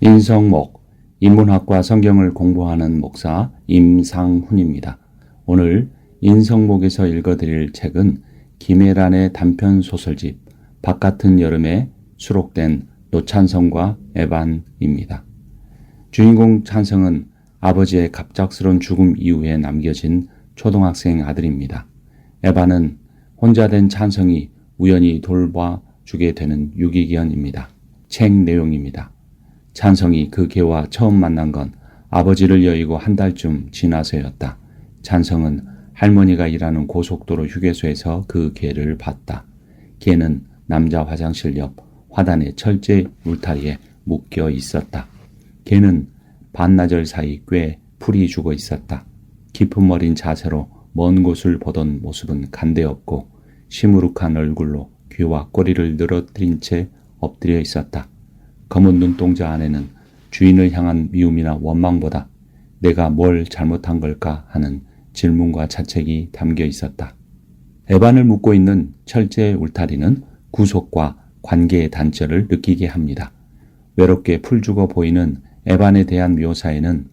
인성목, 인문학과 성경을 공부하는 목사 임상훈입니다. 오늘 인성목에서 읽어드릴 책은 김애란의 단편소설집 바깥은 여름에 수록된 노찬성과 에반입니다. 주인공 찬성은 아버지의 갑작스러운 죽음 이후에 남겨진 초등학생 아들입니다. 에반은 혼자 된 찬성이 우연히 돌봐주게 되는 유기견입니다. 책 내용입니다. 찬성이 그 개와 처음 만난 건 아버지를 여의고 한 달쯤 지나서였다. 찬성은 할머니가 일하는 고속도로 휴게소에서 그 개를 봤다. 개는 남자 화장실 옆 화단의 철제 울타리에 묶여 있었다. 개는 반나절 사이 꽤 풀이 죽어 있었다. 깊은 머린 자세로 먼 곳을 보던 모습은 간대없고 시무룩한 얼굴로 귀와 꼬리를 늘어뜨린 채 엎드려 있었다. 검은 눈동자 안에는 주인을 향한 미움이나 원망보다 내가 뭘 잘못한 걸까 하는 질문과 자책이 담겨 있었다. 에반을 묶고 있는 철제 울타리는 구속과 관계의 단절을 느끼게 합니다. 외롭게 풀죽어 보이는 에반에 대한 묘사에는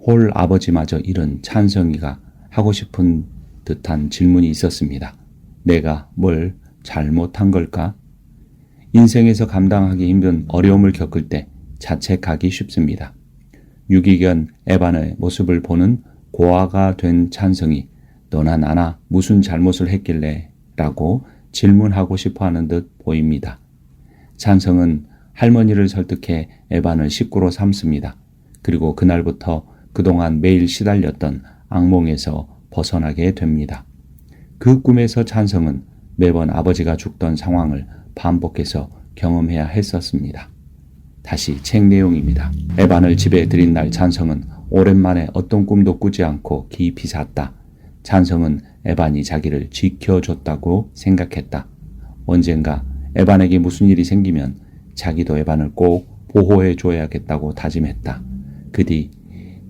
홀 아버지마저 잃은 찬성이가 하고 싶은 듯한 질문이 있었습니다. 내가 뭘 잘못한 걸까? 인생에서 감당하기 힘든 어려움을 겪을 때 자책하기 쉽습니다. 유기견 에반의 모습을 보는 고아가 된 찬성이 너나 나나 무슨 잘못을 했길래? 라고 질문하고 싶어하는 듯 보입니다. 찬성은 할머니를 설득해 에반을 식구로 삼습니다. 그리고 그날부터 그동안 매일 시달렸던 악몽에서 벗어나게 됩니다. 그 꿈에서 찬성은 매번 아버지가 죽던 상황을 반복해서 경험해야 했었습니다. 다시 책 내용입니다. 에반을 집에 들인 날 찬성은 오랜만에 어떤 꿈도 꾸지 않고 깊이 잤다. 찬성은 에반이 자기를 지켜줬다고 생각했다. 언젠가 에반에게 무슨 일이 생기면 자기도 에반을 꼭 보호해줘야겠다고 다짐했다. 그 뒤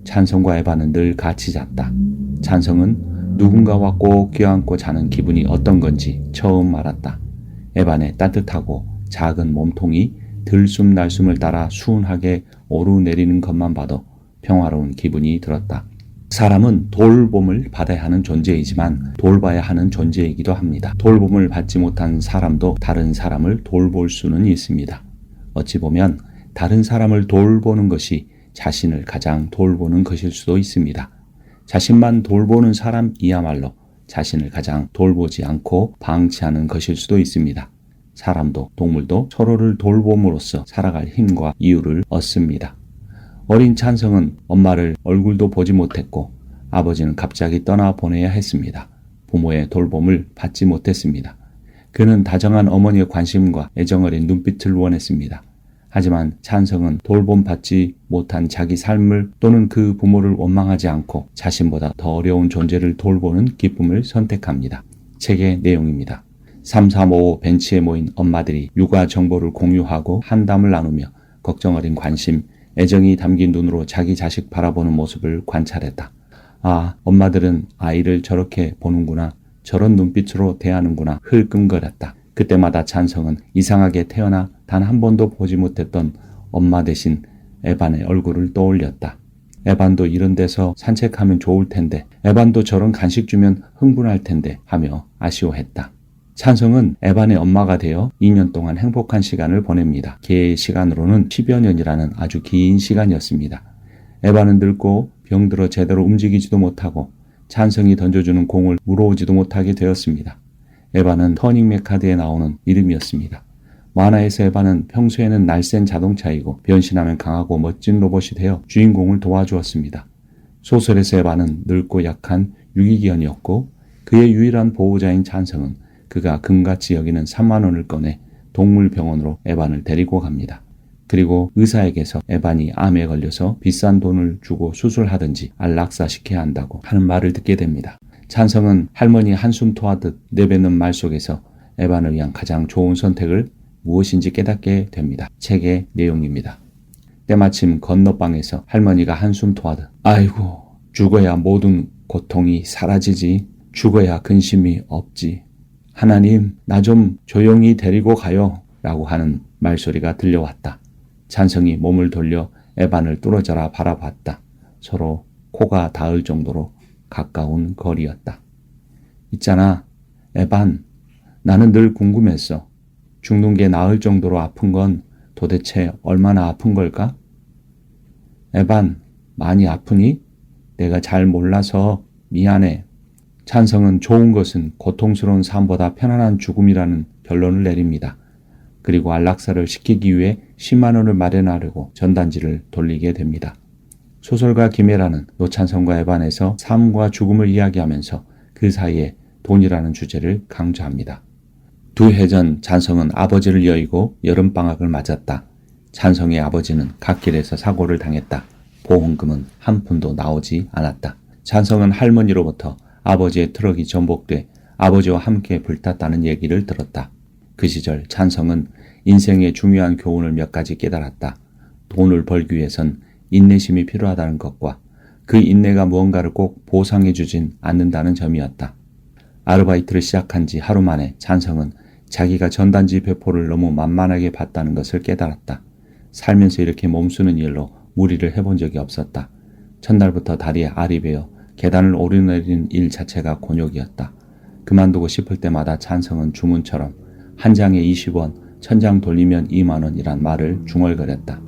찬성과 에반은 늘 같이 잤다. 찬성은 누군가와 꼭 껴안고 자는 기분이 어떤 건지 처음 알았다. 에반의 따뜻하고 작은 몸통이 들숨날숨을 따라 수운하게 오르내리는 것만 봐도 평화로운 기분이 들었다. 사람은 돌봄을 받아야 하는 존재이지만 돌봐야 하는 존재이기도 합니다. 돌봄을 받지 못한 사람도 다른 사람을 돌볼 수는 있습니다. 어찌 보면 다른 사람을 돌보는 것이 자신을 가장 돌보는 것일 수도 있습니다. 자신만 돌보는 사람이야말로 자신을 가장 돌보지 않고 방치하는 것일 수도 있습니다. 사람도 동물도 서로를 돌봄으로써 살아갈 힘과 이유를 얻습니다. 어린 찬성은 엄마를 얼굴도 보지 못했고 아버지는 갑자기 떠나보내야 했습니다. 부모의 돌봄을 받지 못했습니다. 그는 다정한 어머니의 관심과 애정어린 눈빛을 원했습니다. 하지만 찬성은 돌봄받지 못한 자기 삶을 또는 그 부모를 원망하지 않고 자신보다 더 어려운 존재를 돌보는 기쁨을 선택합니다. 책의 내용입니다. 335 벤치에 모인 엄마들이 육아 정보를 공유하고 한담을 나누며 걱정 어린 관심, 애정이 담긴 눈으로 자기 자식 바라보는 모습을 관찰했다. 아, 엄마들은 아이를 저렇게 보는구나, 저런 눈빛으로 대하는구나 흘끔거렸다. 그때마다 찬성은 이상하게 태어나 단 한 번도 보지 못했던 엄마 대신 에반의 얼굴을 떠올렸다. 에반도 이런 데서 산책하면 좋을 텐데, 에반도 저런 간식 주면 흥분할 텐데 하며 아쉬워했다. 찬성은 에반의 엄마가 되어 2년 동안 행복한 시간을 보냅니다. 개의 시간으로는 10여 년이라는 아주 긴 시간이었습니다. 에반은 늙고 병들어 제대로 움직이지도 못하고 찬성이 던져주는 공을 물어오지도 못하게 되었습니다. 에반은 터닝맥 카드에 나오는 이름이었습니다. 만화에서 에반은 평소에는 날쌘 자동차이고 변신하면 강하고 멋진 로봇이 되어 주인공을 도와주었습니다. 소설에서 에반은 늙고 약한 유기견이었고 그의 유일한 보호자인 찬성은 그가 금같이 여기는 3만 원을 꺼내 동물병원으로 에반을 데리고 갑니다. 그리고 의사에게서 에반이 암에 걸려서 비싼 돈을 주고 수술하든지 안락사시켜야 한다고 하는 말을 듣게 됩니다. 찬성은 할머니 한숨 토하듯 내뱉는 말 속에서 에반을 위한 가장 좋은 선택을 무엇인지 깨닫게 됩니다. 책의 내용입니다. 때마침 건너방에서 할머니가 한숨 토하듯 아이고 죽어야 모든 고통이 사라지지, 죽어야 근심이 없지, 하나님 나 좀 조용히 데리고 가요 라고 하는 말소리가 들려왔다. 찬성이 몸을 돌려 에반을 뚫어져라 바라봤다. 서로 코가 닿을 정도로 가까운 거리였다. 있잖아, 에반. 나는 늘 궁금했어. 죽는 게 나을 정도로 아픈 건 도대체 얼마나 아픈 걸까? 에반, 많이 아프니? 내가 잘 몰라서 미안해. 찬성은 좋은 것은 고통스러운 삶보다 편안한 죽음이라는 결론을 내립니다. 그리고 안락사를 시키기 위해 10만 원을 마련하려고 전단지를 돌리게 됩니다. 소설가 김애란은 노찬성과 에반에서 삶과 죽음을 이야기하면서 그 사이에 돈이라는 주제를 강조합니다. 두 해 전 찬성은 아버지를 여의고 여름방학을 맞았다. 찬성의 아버지는 갓길에서 사고를 당했다. 보험금은 한 푼도 나오지 않았다. 찬성은 할머니로부터 아버지의 트럭이 전복돼 아버지와 함께 불탔다는 얘기를 들었다. 그 시절 찬성은 인생의 중요한 교훈을 몇 가지 깨달았다. 돈을 벌기 위해선 인내심이 필요하다는 것과 그 인내가 무언가를 꼭 보상해 주진 않는다는 점이었다. 아르바이트를 시작한 지 하루 만에 찬성은 자기가 전단지 배포를 너무 만만하게 봤다는 것을 깨달았다. 살면서 이렇게 몸쓰는 일로 무리를 해본 적이 없었다. 첫날부터 다리에 알이 베어 계단을 오르내리는 일 자체가 곤욕이었다. 그만두고 싶을 때마다 찬성은 주문처럼 한 장에 20원, 1000장 돌리면 2만 원이란 말을 중얼거렸다.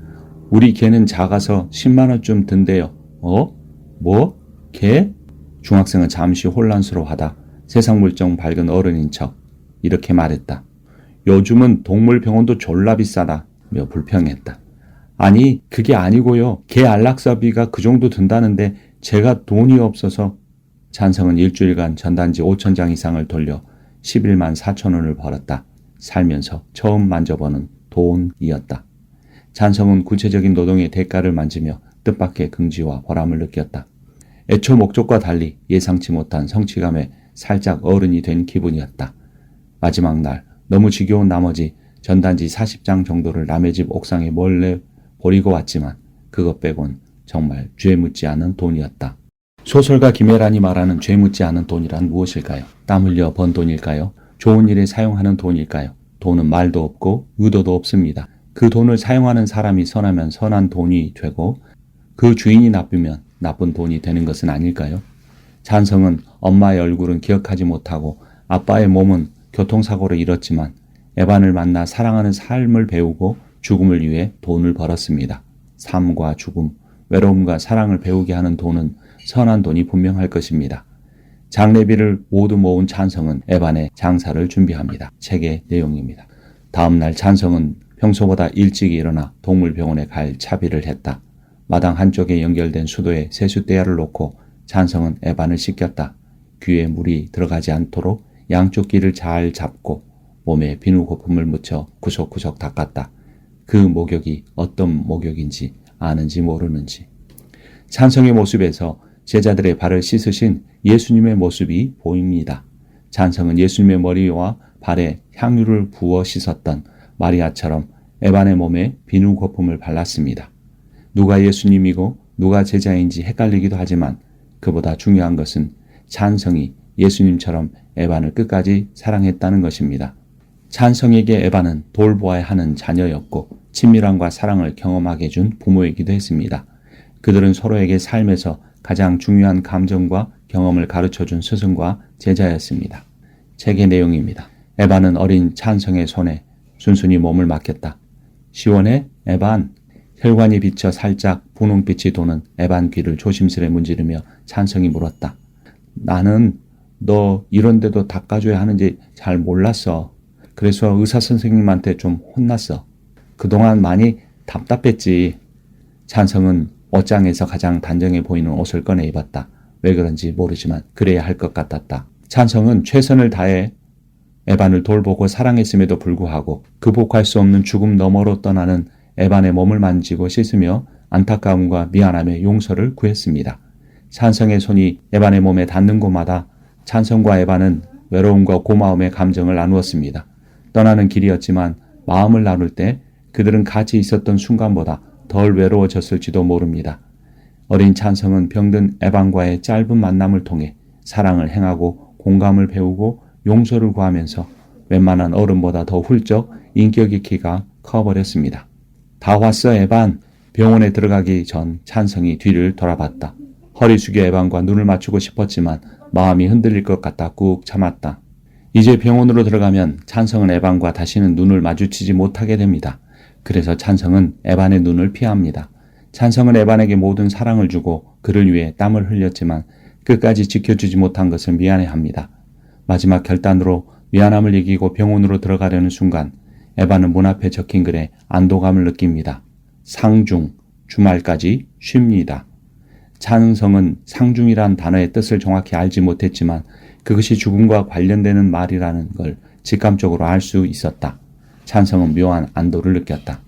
우리 개는 작아서 10만 원쯤 든대요. 뭐? 개? 중학생은 잠시 혼란스러워하다 세상 물정 밝은 어른인 척 이렇게 말했다. 요즘은 동물병원도 졸라 비싸다며 불평했다. 아니, 그게 아니고요. 개 안락사비가 그 정도 든다는데 제가 돈이 없어서. 찬성은 일주일간 전단지 5,000장 이상을 돌려 11만 4천 원을 벌었다. 살면서 처음 만져보는 돈이었다. 찬성은 구체적인 노동의 대가를 만지며 뜻밖의 긍지와 보람을 느꼈다. 애초 목적과 달리 예상치 못한 성취감에 살짝 어른이 된 기분이었다. 마지막 날 너무 지겨운 나머지 전단지 40장 정도를 남의 집 옥상에 몰래 버리고 왔지만 그것 빼곤 정말 죄 묻지 않은 돈이었다. 소설가 김애란이 말하는 죄 묻지 않은 돈이란 무엇일까요? 땀 흘려 번 돈일까요? 좋은 일에 사용하는 돈일까요? 돈은 말도 없고 의도도 없습니다. 그 돈을 사용하는 사람이 선하면 선한 돈이 되고 그 주인이 나쁘면 나쁜 돈이 되는 것은 아닐까요? 찬성은 엄마의 얼굴은 기억하지 못하고 아빠의 몸은 교통사고로 잃었지만 에반을 만나 사랑하는 삶을 배우고 죽음을 위해 돈을 벌었습니다. 삶과 죽음, 외로움과 사랑을 배우게 하는 돈은 선한 돈이 분명할 것입니다. 장례비를 모두 모은 찬성은 에반의 장사를 준비합니다. 책의 내용입니다. 다음 날 찬성은 평소보다 일찍 일어나 동물병원에 갈 차비를 했다. 마당 한쪽에 연결된 수도에 세숫대야를 놓고 찬성은 에반을 씻겼다. 귀에 물이 들어가지 않도록 양쪽 귀를 잘 잡고 몸에 비누 거품을 묻혀 구석구석 닦았다. 그 목욕이 어떤 목욕인지 아는지 모르는지. 찬성의 모습에서 제자들의 발을 씻으신 예수님의 모습이 보입니다. 찬성은 예수님의 머리와 발에 향유를 부어 씻었던 마리아처럼 에반의 몸에 비누 거품을 발랐습니다. 누가 예수님이고 누가 제자인지 헷갈리기도 하지만 그보다 중요한 것은 찬성이 예수님처럼 에반을 끝까지 사랑했다는 것입니다. 찬성에게 에반은 돌보아야 하는 자녀였고 친밀함과 사랑을 경험하게 해준 부모이기도 했습니다. 그들은 서로에게 삶에서 가장 중요한 감정과 경험을 가르쳐준 스승과 제자였습니다. 책의 내용입니다. 에반은 어린 찬성의 손에 순순히 몸을 맡겼다. 시원해? 에반? 혈관이 비쳐 살짝 분홍빛이 도는 에반 귀를 조심스레 문지르며 찬성이 물었다. 나는 너 이런 데도 닦아줘야 하는지 잘 몰랐어. 그래서 의사 선생님한테 좀 혼났어. 그동안 많이 답답했지. 찬성은 옷장에서 가장 단정해 보이는 옷을 꺼내 입었다. 왜 그런지 모르지만 그래야 할 것 같았다. 찬성은 최선을 다해 에반을 돌보고 사랑했음에도 불구하고 극복할 수 없는 죽음 너머로 떠나는 에반의 몸을 만지고 씻으며 안타까움과 미안함의 용서를 구했습니다. 찬성의 손이 에반의 몸에 닿는 곳마다 찬성과 에반은 외로움과 고마움의 감정을 나누었습니다. 떠나는 길이었지만 마음을 나눌 때 그들은 같이 있었던 순간보다 덜 외로워졌을지도 모릅니다. 어린 찬성은 병든 에반과의 짧은 만남을 통해 사랑을 행하고 공감을 배우고 용서를 구하면서 웬만한 어른보다 더 훌쩍 인격의 키가 커버렸습니다. 다 왔어, 에반. 병원에 들어가기 전 찬성이 뒤를 돌아봤다. 허리 숙여 에반과 눈을 맞추고 싶었지만 마음이 흔들릴 것 같아 꾹 참았다. 이제 병원으로 들어가면 찬성은 에반과 다시는 눈을 마주치지 못하게 됩니다. 그래서 찬성은 에반의 눈을 피합니다. 찬성은 에반에게 모든 사랑을 주고 그를 위해 땀을 흘렸지만 끝까지 지켜주지 못한 것을 미안해합니다. 마지막 결단으로 미안함을 이기고 병원으로 들어가려는 순간 에반은 문 앞에 적힌 글에 안도감을 느낍니다. 상중, 주말까지 쉽니다. 찬성은 상중이란 단어의 뜻을 정확히 알지 못했지만 그것이 죽음과 관련되는 말이라는 걸 직감적으로 알 수 있었다. 찬성은 묘한 안도를 느꼈다.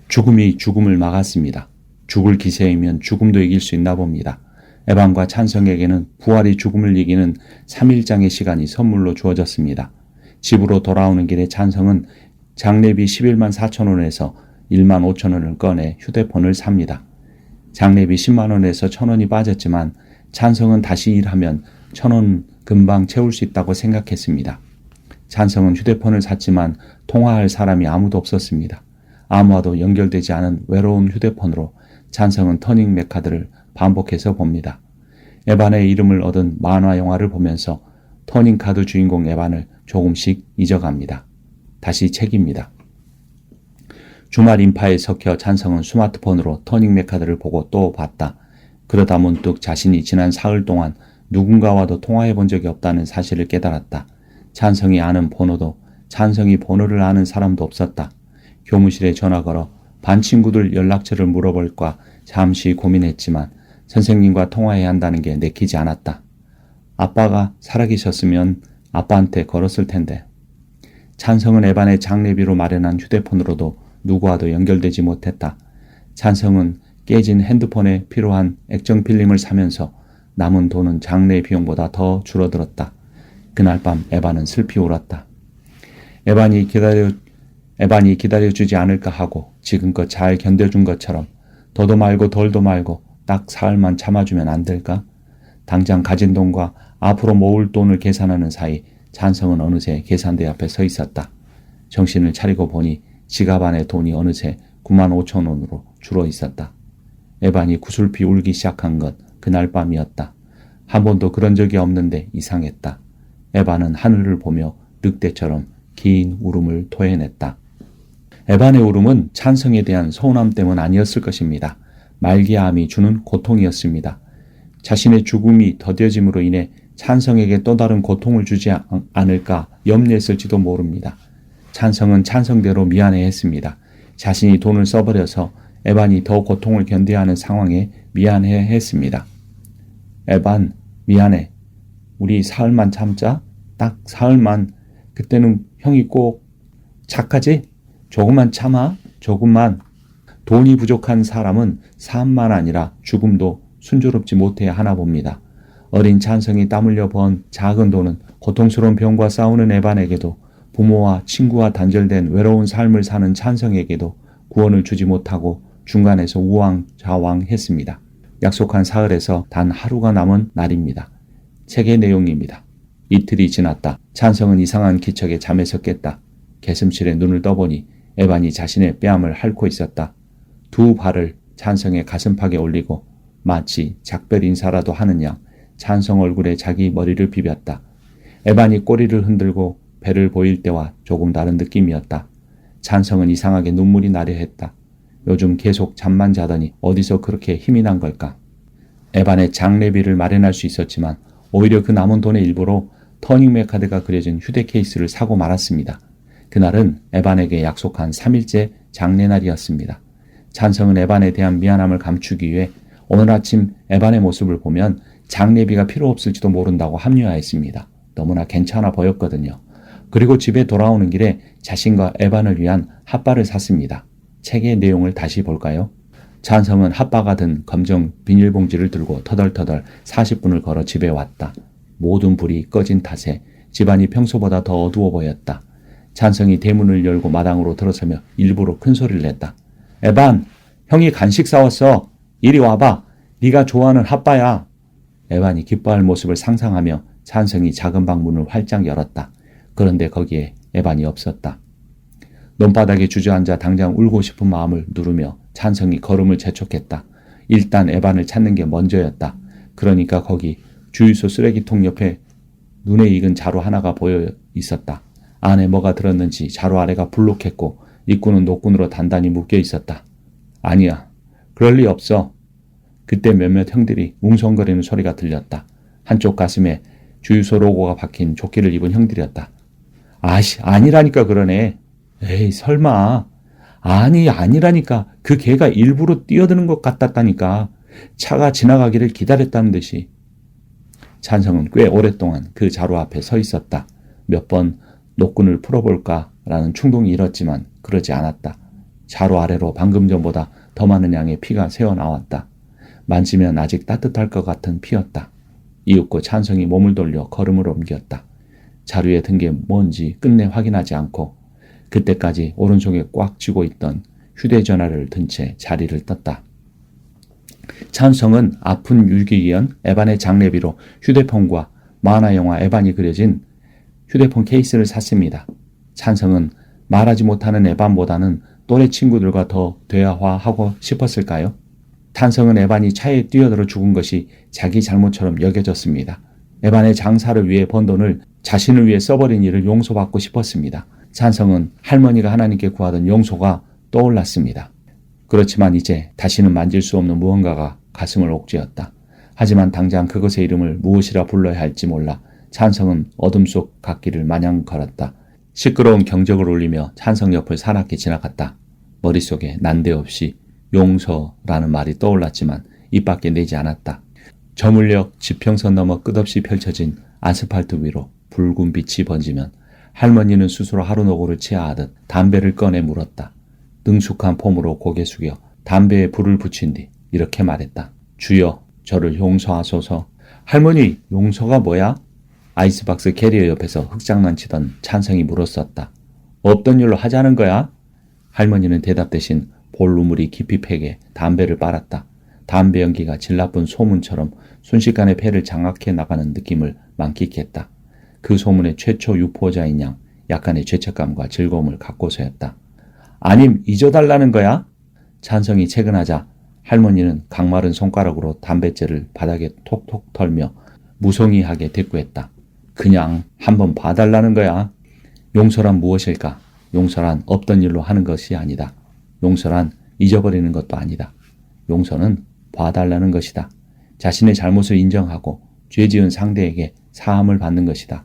죽음이 죽음을 막았습니다. 죽을 기세이면 죽음도 이길 수 있나 봅니다. 에반과 찬성에게는 부활이 죽음을 이기는 3일장의 시간이 선물로 주어졌습니다. 집으로 돌아오는 길에 찬성은 장례비 11만 4천 원에서 1만 5천 원을 꺼내 휴대폰을 삽니다. 장례비 10만 원에서 1,000원이 빠졌지만 찬성은 다시 일하면 1,000원 금방 채울 수 있다고 생각했습니다. 찬성은 휴대폰을 샀지만 통화할 사람이 아무도 없었습니다. 아무와도 연결되지 않은 외로운 휴대폰으로 찬성은 터닝 메카드를 반복해서 봅니다. 에반의 이름을 얻은 만화 영화를 보면서 터닝카드 주인공 에반을 조금씩 잊어갑니다. 다시 책입니다. 주말 인파에 섞여 찬성은 스마트폰으로 터닝 메카드를 보고 또 봤다. 그러다 문득 자신이 지난 사흘 동안 누군가와도 통화해 본 적이 없다는 사실을 깨달았다. 찬성이 아는 번호도 찬성이 번호를 아는 사람도 없었다. 교무실에 전화 걸어 반 친구들 연락처를 물어볼까 잠시 고민했지만 선생님과 통화해야 한다는 게 내키지 않았다. 아빠가 살아계셨으면 아빠한테 걸었을 텐데. 찬성은 에반의 장례비로 마련한 휴대폰으로도 누구와도 연결되지 못했다. 찬성은 깨진 핸드폰에 필요한 액정 필름을 사면서 남은 돈은 장례 비용보다 더 줄어들었다. 그날 밤 에반은 슬피 울었다. 에반이 기다려주지 않을까 하고 지금껏 잘 견뎌준 것처럼 더도 말고 덜도 말고 딱 사흘만 참아주면 안 될까? 당장 가진 돈과 앞으로 모을 돈을 계산하는 사이 찬성은 어느새 계산대 앞에 서 있었다. 정신을 차리고 보니 지갑 안에 돈이 어느새 9만 5천 원으로 줄어 있었다. 에반이 구슬피 울기 시작한 것 그날 밤이었다. 한 번도 그런 적이 없는데 이상했다. 에반은 하늘을 보며 늑대처럼 긴 울음을 토해냈다. 에반의 울음은 찬성에 대한 서운함 때문 아니었을 것입니다. 말기암이 주는 고통이었습니다. 자신의 죽음이 더뎌짐으로 인해 찬성에게 또 다른 고통을 주지 않을까 염려했을지도 모릅니다. 찬성은 찬성대로 미안해했습니다. 자신이 돈을 써버려서 에반이 더 고통을 견뎌야 하는 상황에 미안해했습니다. 에반, 미안해. 우리 사흘만 참자. 딱 사흘만. 그때는 형이 꼭 착하지? 조금만 참아. 조금만. 돈이 부족한 사람은 삶만 아니라 죽음도 순조롭지 못해야 하나 봅니다. 어린 찬성이 땀 흘려 번 작은 돈은 고통스러운 병과 싸우는 에반에게도 부모와 친구와 단절된 외로운 삶을 사는 찬성에게도 구원을 주지 못하고 중간에서 우왕좌왕했습니다. 약속한 사흘에서 단 하루가 남은 날입니다. 책의 내용입니다. 이틀이 지났다. 찬성은 이상한 기척에 잠에서 깼다. 개슴실에 눈을 떠보니 에반이 자신의 뺨을 핥고 있었다. 두 발을 찬성의 가슴팍에 올리고 마치 작별 인사라도 하는 양 찬성 얼굴에 자기 머리를 비볐다. 에반이 꼬리를 흔들고 배를 보일 때와 조금 다른 느낌이었다. 찬성은 이상하게 눈물이 나려 했다. 요즘 계속 잠만 자더니 어디서 그렇게 힘이 난 걸까? 에반의 장례비를 마련할 수 있었지만 오히려 그 남은 돈의 일부로 터닝 메카드가 그려진 휴대 케이스를 사고 말았습니다. 그날은 에반에게 약속한 3일째 장례날이었습니다. 찬성은 에반에 대한 미안함을 감추기 위해 오늘 아침 에반의 모습을 보면 장례비가 필요 없을지도 모른다고 합리화했습니다. 너무나 괜찮아 보였거든요. 그리고 집에 돌아오는 길에 자신과 에반을 위한 핫바를 샀습니다. 책의 내용을 다시 볼까요? 찬성은 핫바가 든 검정 비닐봉지를 들고 터덜터덜 40분을 걸어 집에 왔다. 모든 불이 꺼진 탓에 집안이 평소보다 더 어두워 보였다. 찬성이 대문을 열고 마당으로 들어서며 일부러 큰 소리를 냈다. 에반, 형이 간식 사왔어. 이리 와봐. 네가 좋아하는 핫바야. 에반이 기뻐할 모습을 상상하며 찬성이 작은 방 문을 활짝 열었다. 그런데 거기에 에반이 없었다. 논바닥에 주저앉아 당장 울고 싶은 마음을 누르며 찬성이 걸음을 재촉했다. 일단 에반을 찾는 게 먼저였다. 그러니까 거기 주유소 쓰레기통 옆에 눈에 익은 자루 하나가 보여 있었다. 안에 뭐가 들었는지 자루 아래가 불룩했고 입구는 노끈으로 단단히 묶여 있었다. 아니야. 그럴 리 없어. 그때 몇몇 형들이 웅성거리는 소리가 들렸다. 한쪽 가슴에 주유소 로고가 박힌 조끼를 입은 형들이었다. 아니라니까 그러네. 에이, 설마. 아니라니까. 그 개가 일부러 뛰어드는 것 같았다니까. 차가 지나가기를 기다렸다는 듯이. 찬성은 꽤 오랫동안 그 자루 앞에 서 있었다. 몇 번 노끈을 풀어볼까라는 충동이 일었지만 그러지 않았다. 자루 아래로 방금 전보다 더 많은 양의 피가 새어나왔다. 만지면 아직 따뜻할 것 같은 피였다. 이윽고 찬성이 몸을 돌려 걸음을 옮겼다. 자루에 든 게 뭔지 끝내 확인하지 않고 그때까지 오른손에 꽉 쥐고 있던 휴대전화를 든 채 자리를 떴다. 찬성은 아픈 유기견 에반의 장례비로 휴대폰과 만화영화 에반이 그려진 휴대폰 케이스를 샀습니다. 찬성은 말하지 못하는 에반보다는 또래 친구들과 더 대화하고 싶었을까요? 찬성은 에반이 차에 뛰어들어 죽은 것이 자기 잘못처럼 여겨졌습니다. 에반의 장사를 위해 번 돈을 자신을 위해 써버린 일을 용서받고 싶었습니다. 찬성은 할머니가 하나님께 구하던 용서가 떠올랐습니다. 그렇지만 이제 다시는 만질 수 없는 무언가가 가슴을 옥죄었다. 하지만 당장 그것의 이름을 무엇이라 불러야 할지 몰라 찬성은 어둠 속 갓길을 마냥 걸었다. 시끄러운 경적을 울리며 찬성 옆을 사납게 지나갔다. 머릿속에 난데없이 용서라는 말이 떠올랐지만 입 밖에 내지 않았다. 저물녘 지평선 넘어 끝없이 펼쳐진 아스팔트 위로 붉은 빛이 번지면 할머니는 스스로 하루 노고를 취하하듯 담배를 꺼내 물었다. 능숙한 폼으로 고개 숙여 담배에 불을 붙인 뒤 이렇게 말했다. 주여, 저를 용서하소서. 할머니, 용서가 뭐야? 아이스박스 캐리어 옆에서 흙장난치던 찬성이 물었었다. 없던 일로 하자는 거야? 할머니는 대답 대신 볼루물이 깊이 패게 담배를 빨았다. 담배 연기가 질 나쁜 소문처럼 순식간에 폐를 장악해 나가는 느낌을 만끽했다. 그 소문의 최초 유포자인 양 약간의 죄책감과 즐거움을 갖고서였다. 아님 잊어달라는 거야? 찬성이 채근하자 할머니는 강마른 손가락으로 담뱃재를 바닥에 톡톡 털며 무성의하게 대꾸했다. 그냥 한번 봐달라는 거야. 용서란 무엇일까? 용서란 없던 일로 하는 것이 아니다. 용서란 잊어버리는 것도 아니다. 용서는 봐달라는 것이다. 자신의 잘못을 인정하고 죄 지은 상대에게 사함을 받는 것이다.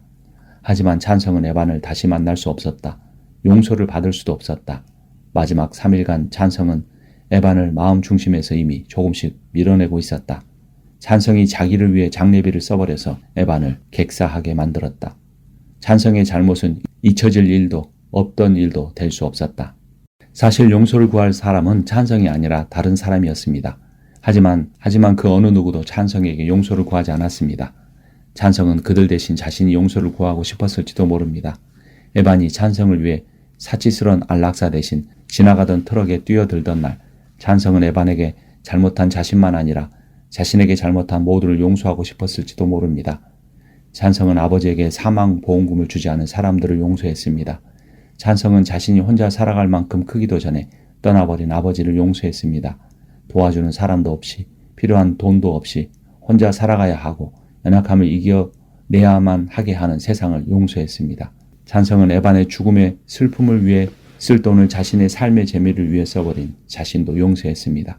하지만 찬성은 에반을 다시 만날 수 없었다. 용서를 받을 수도 없었다. 마지막 3일간 찬성은 에반을 마음 중심에서 이미 조금씩 밀어내고 있었다. 찬성이 자기를 위해 장례비를 써버려서 에반을 객사하게 만들었다. 찬성의 잘못은 잊혀질 일도 없던 일도 될 수 없었다. 사실 용서를 구할 사람은 찬성이 아니라 다른 사람이었습니다. 하지만 그 어느 누구도 찬성에게 용서를 구하지 않았습니다. 찬성은 그들 대신 자신이 용서를 구하고 싶었을지도 모릅니다. 에반이 찬성을 위해 사치스러운 안락사 대신 지나가던 트럭에 뛰어들던 날, 찬성은 에반에게 잘못한 자신만 아니라 자신에게 잘못한 모두를 용서하고 싶었을지도 모릅니다. 찬성은 아버지에게 사망보험금을 주지 않은 사람들을 용서했습니다. 찬성은 자신이 혼자 살아갈 만큼 크기도 전에 떠나버린 아버지를 용서했습니다. 도와주는 사람도 없이 필요한 돈도 없이 혼자 살아가야 하고 연약함을 이겨내야만 하게 하는 세상을 용서했습니다. 찬성은 에반의 죽음의 슬픔을 위해 쓸 돈을 자신의 삶의 재미를 위해 써버린 자신도 용서했습니다.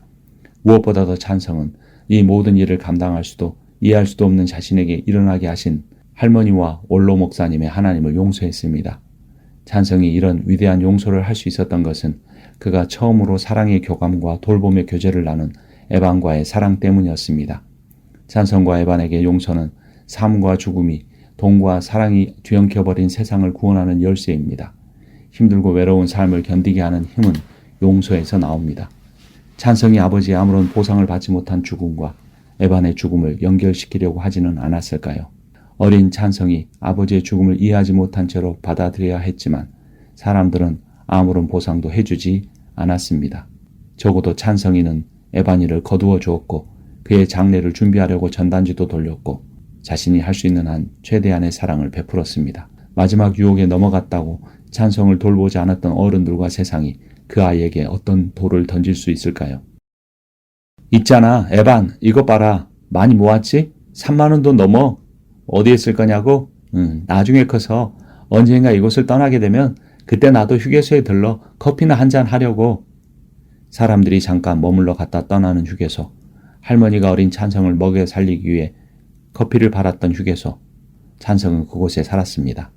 무엇보다도 찬성은 이 모든 일을 감당할 수도 이해할 수도 없는 자신에게 일어나게 하신 할머니와 원로 목사님의 하나님을 용서했습니다. 찬성이 이런 위대한 용서를 할 수 있었던 것은 그가 처음으로 사랑의 교감과 돌봄의 교제를 나눈 에반과의 사랑 때문이었습니다. 찬성과 에반에게 용서는 삶과 죽음이 돈과 사랑이 뒤엉켜버린 세상을 구원하는 열쇠입니다. 힘들고 외로운 삶을 견디게 하는 힘은 용서에서 나옵니다. 찬성이 아버지의 아무런 보상을 받지 못한 죽음과 에반의 죽음을 연결시키려고 하지는 않았을까요? 어린 찬성이 아버지의 죽음을 이해하지 못한 채로 받아들여야 했지만 사람들은 아무런 보상도 해주지 않았습니다. 적어도 찬성이는 에반이를 거두어 주었고 그의 장례를 준비하려고 전단지도 돌렸고 자신이 할 수 있는 한 최대한의 사랑을 베풀었습니다. 마지막 유혹에 넘어갔다고 찬성을 돌보지 않았던 어른들과 세상이 그 아이에게 어떤 돌을 던질 수 있을까요? 있잖아, 에반, 이것 봐라. 많이 모았지? 3만 원도 넘어. 어디에 쓸 거냐고? 나중에 커서 언젠가 이곳을 떠나게 되면 그때 나도 휴게소에 들러 커피나 한잔 하려고. 사람들이 잠깐 머물러 갔다 떠나는 휴게소. 할머니가 어린 찬성을 먹여 살리기 위해 커피를 팔았던 휴게소. 찬성은 그곳에 살았습니다.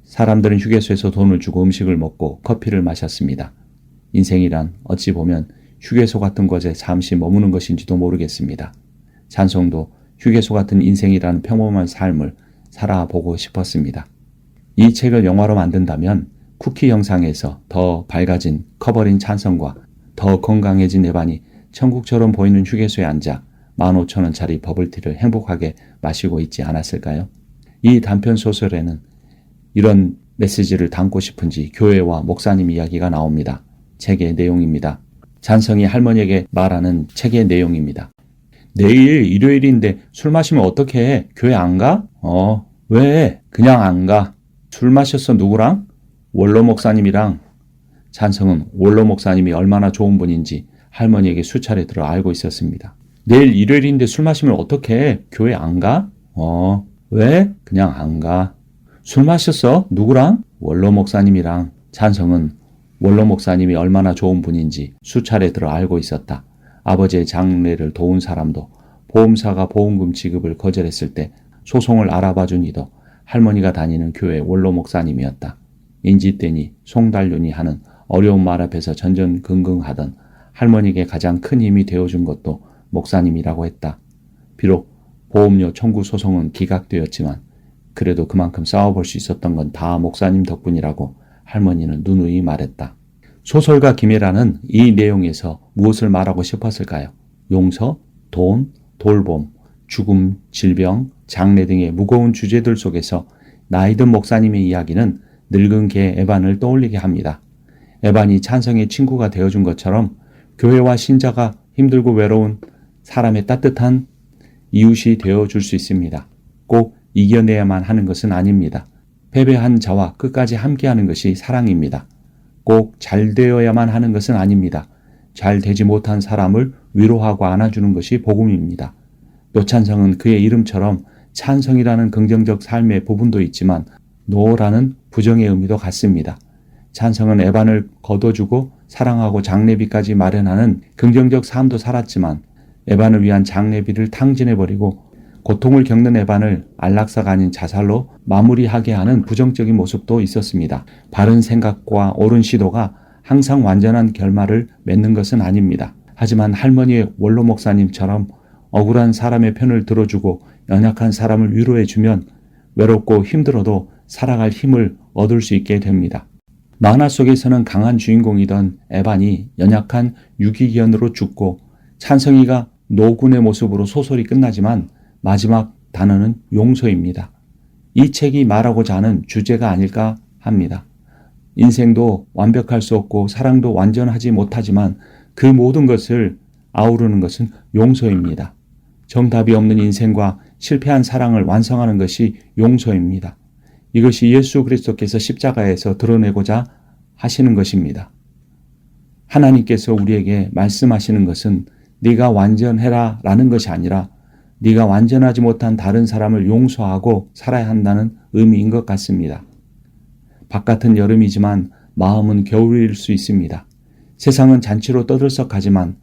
사람들은 휴게소에서 돈을 주고 음식을 먹고 커피를 마셨습니다. 인생이란 어찌 보면 휴게소 같은 곳에 잠시 머무는 것인지도 모르겠습니다. 찬성도 휴게소 같은 인생이라는 평범한 삶을 살아보고 싶었습니다. 이 책을 영화로 만든다면 쿠키 영상에서 더 밝아진 커버린 찬성과 더 건강해진 에반이 천국처럼 보이는 휴게소에 앉아 15,000원짜리 버블티를 행복하게 마시고 있지 않았을까요? 이 단편 소설에는 이런 메시지를 담고 싶은지 교회와 목사님 이야기가 나옵니다. 책의 내용입니다. 찬성이 할머니에게 말하는 책의 내용입니다. 내일 일요일인데 술 마시면 어떡해? 교회 안 가? 왜? 그냥 안 가. 술 마셨어 누구랑? 원로 목사님이랑. 찬성은 원로 목사님이 얼마나 좋은 분인지 할머니에게 수차례 들어 알고 있었습니다. 내일 일요일인데 술 마시면 어떡해? 교회 안 가? 왜? 그냥 안 가. 술 마셨어? 누구랑? 원로 목사님이랑. 찬성은 원로 목사님이 얼마나 좋은 분인지 수차례 들어 알고 있었다. 아버지의 장례를 도운 사람도 보험사가 보험금 지급을 거절했을 때 소송을 알아봐준 이도 할머니가 다니는 교회 원로 목사님이었다. 인지떼니 송달륜이 하는 어려운 말 앞에서 전전긍긍하던 할머니에게 가장 큰 힘이 되어준 것도 목사님이라고 했다. 비록 보험료 청구 소송은 기각되었지만 그래도 그만큼 싸워볼 수 있었던 건 다 목사님 덕분이라고 할머니는 누누이 말했다. 소설가 김혜란은 이 내용에서 무엇을 말하고 싶었을까요? 용서, 돈, 돌봄, 죽음, 질병, 장례 등의 무거운 주제들 속에서 나이든 목사님의 이야기는 늙은 개 에반을 떠올리게 합니다. 에반이 찬성의 친구가 되어준 것처럼 교회와 신자가 힘들고 외로운 사람의 따뜻한 이웃이 되어줄 수 있습니다. 꼭 이겨내야만 하는 것은 아닙니다. 패배한 자와 끝까지 함께하는 것이 사랑입니다. 꼭 잘 되어야만 하는 것은 아닙니다. 잘 되지 못한 사람을 위로하고 안아주는 것이 복음입니다. 노찬성은 그의 이름처럼 찬성이라는 긍정적 삶의 부분도 있지만 노라는 부정의 의미도 같습니다. 찬성은 에반을 거둬주고 사랑하고 장례비까지 마련하는 긍정적 삶도 살았지만 에반을 위한 장례비를 탕진해버리고 고통을 겪는 에반을 안락사가 아닌 자살로 마무리하게 하는 부정적인 모습도 있었습니다. 바른 생각과 옳은 시도가 항상 완전한 결말을 맺는 것은 아닙니다. 하지만 할머니의 원로 목사님처럼 억울한 사람의 편을 들어주고 연약한 사람을 위로해주면 외롭고 힘들어도 살아갈 힘을 얻을 수 있게 됩니다. 만화 속에서는 강한 주인공이던 에반이 연약한 유기견으로 죽고 찬성이가 노군의 모습으로 소설이 끝나지만 마지막 단어는 용서입니다. 이 책이 말하고자 하는 주제가 아닐까 합니다. 인생도 완벽할 수 없고 사랑도 완전하지 못하지만 그 모든 것을 아우르는 것은 용서입니다. 정답이 없는 인생과 실패한 사랑을 완성하는 것이 용서입니다. 이것이 예수 그리스도께서 십자가에서 드러내고자 하시는 것입니다. 하나님께서 우리에게 말씀하시는 것은 네가 완전해라 라는 것이 아니라 네가 완전하지 못한 다른 사람을 용서하고 살아야 한다는 의미인 것 같습니다. 바깥은 여름이지만 마음은 겨울일 수 있습니다. 세상은 잔치로 떠들썩하지만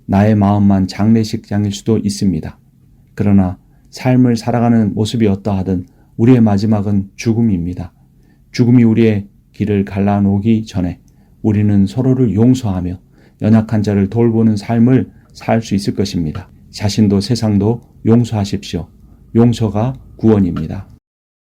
나의 마음만 장례식장일 수도 있습니다. 그러나 삶을 살아가는 모습이 어떠하든 우리의 마지막은 죽음입니다. 죽음이 우리의 길을 갈라놓기 전에 우리는 서로를 용서하며 연약한 자를 돌보는 삶을 살 수 있을 것입니다. 자신도 세상도 용서하십시오. 용서가 구원입니다.